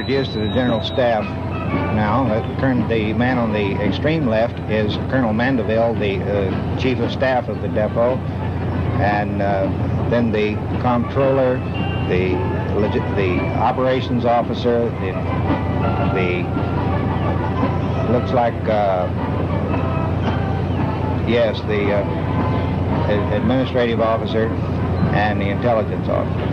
introduced to the General Staff now. The man on the extreme left is Colonel Mandeville, the Chief of Staff of the depot, and then the comptroller, the operations officer, the looks like yes, the administrative officer and the intelligence officer.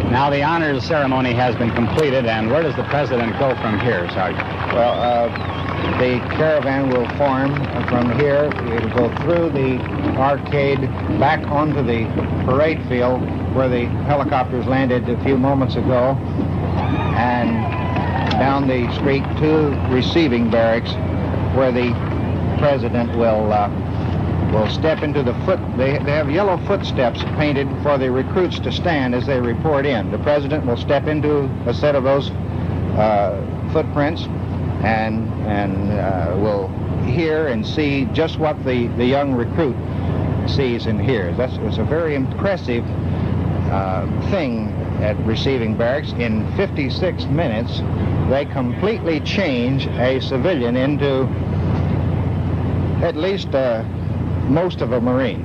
Now the honors ceremony has been completed, and where does the president go from here, Sergeant? Well, the caravan will form from here. It'll go through the arcade back onto the parade field where the helicopters landed a few moments ago, and down the street to receiving barracks where the president will step into the they have yellow footsteps painted for the recruits to stand as they report in. The president will step into a set of those footprints and will hear and see just what the young recruit sees and hears. It's a very impressive thing at receiving barracks. In 56 minutes, they completely change a civilian into at least most of a Marine.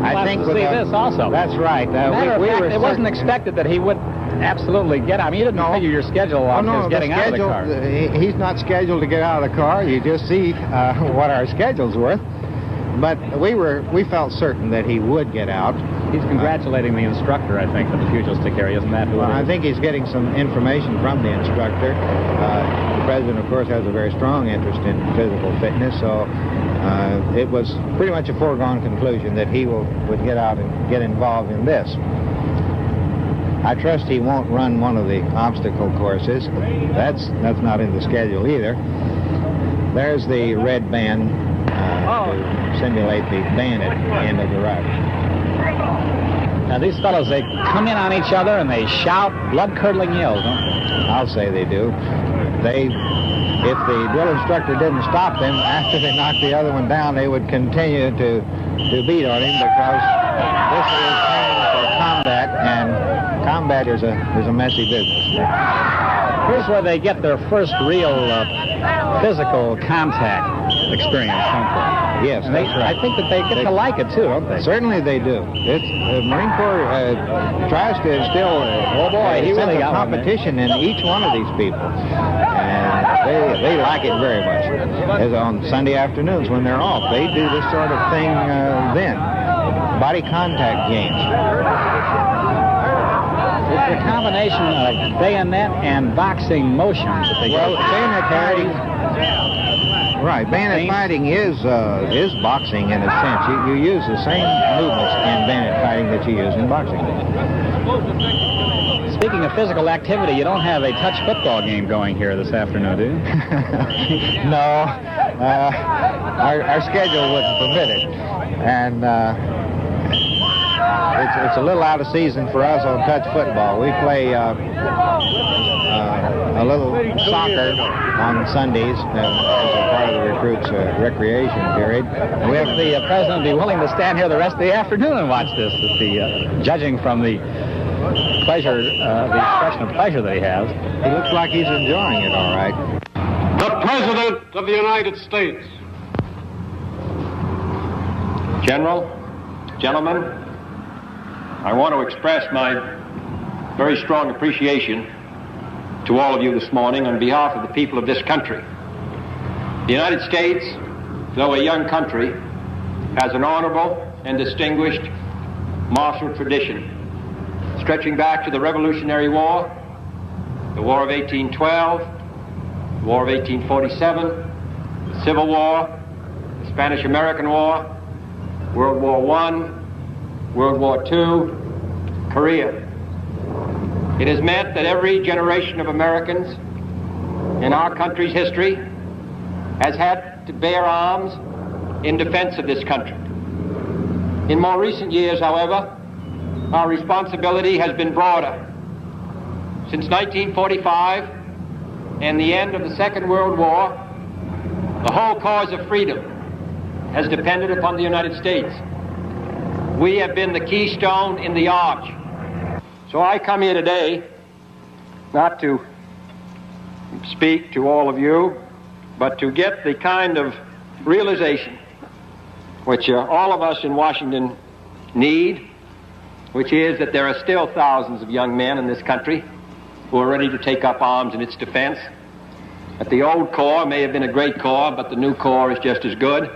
I think see this also. That's right. It wasn't expected that he would absolutely get out. I mean, you didn't figure your schedule on his getting out of the car. He's not scheduled to get out of the car. You just see what our schedule's worth. But we felt certain that he would get out. He's congratulating the instructor, I think, for the pugilistic area, isn't that? Well, I think he's getting some information from the instructor. The president, of course, has a very strong interest in physical fitness, so it was pretty much a foregone conclusion that he would get out and get involved in this. I trust he won't run one of the obstacle courses. That's not in the schedule either. There's the red band to simulate the band at the end of the route. Now these fellows, they come in on each other and they shout blood-curdling yells, don't they? I'll say they do. If the drill instructor didn't stop them after they knocked the other one down, they would continue to beat on him, because this is training for combat, and combat is a messy business. Here's where they get their first real physical contact experience, don't they? Yes, that's right. I think that they get to like it, too, don't they? Certainly they do. The Marine Corps tries to instill a sense of competition in each one of these people. And they like it very much. As on Sunday afternoons when they're off, they do this sort of thing then. Body contact games. It's a combination of bayonet and boxing motions that they bayonet fighting. Right, bayonet fighting is boxing in a sense. You use the same movements in bayonet fighting that you use in boxing. Speaking of physical activity, you don't have a touch football game going here this afternoon, do you? No, our schedule wouldn't permit it, and it's a little out of season for us on touch football. We play a little soccer on Sundays as a part of the recruits' recreation period. We have the president be willing to stand here the rest of the afternoon and watch this, judging from the pleasure, the expression of pleasure that he has. He looks like he's enjoying it, all right. The President of the United States. General, gentlemen, I want to express my very strong appreciation to all of you this morning on behalf of the people of this country. The United States, though a young country, has an honorable and distinguished martial tradition stretching back to the Revolutionary War, the War of 1812, the War of 1847, the Civil War, the Spanish-American War, World War I, World War II, Korea. It has meant that every generation of Americans in our country's history has had to bear arms in defense of this country. In more recent years, however, our responsibility has been broader. Since 1945 and the end of the Second World War, the whole cause of freedom has depended upon the United States. We have been the keystone in the arch So I come here today not to speak to all of you, but to get the kind of realization which all of us in Washington need, which is that there are still thousands of young men in this country who are ready to take up arms in its defense. That the old Corps may have been a great Corps, but the new Corps is just as good.